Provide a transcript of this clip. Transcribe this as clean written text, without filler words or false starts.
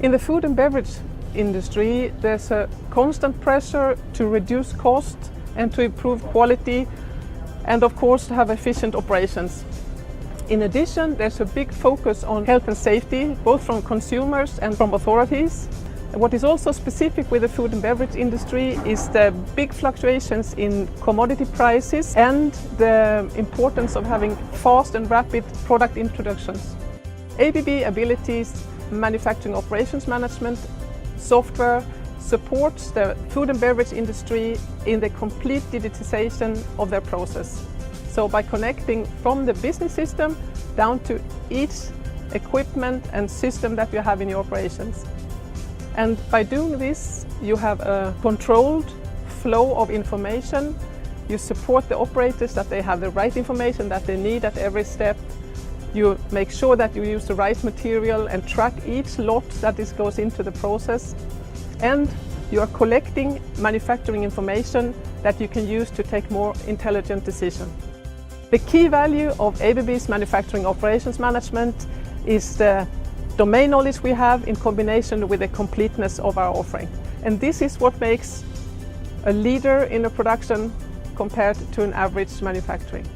In the food and beverage industry, there's a constant pressure to reduce cost and to improve quality, and of course to have efficient operations. In addition, there's a big focus on health and safety, both from consumers and from authorities. What is also specific with the food and beverage industry is the big fluctuations in commodity prices and the importance of having fast and rapid product introductions. ABB Ability's manufacturing operations management software supports the food and beverage industry in the complete digitization of their process. So by connecting from the business system down to each equipment and system that you have in your operations. And by doing this, you have a controlled flow of information. You support the operators that they have the right information that they need at every step. You make sure that you use the right material and track each lot that goes into the process. And you are collecting manufacturing information that you can use to take more intelligent decisions. The key value of ABB's manufacturing operations management is the domain knowledge we have in combination with the completeness of our offering. And this is what makes a leader in a production compared to an average manufacturing.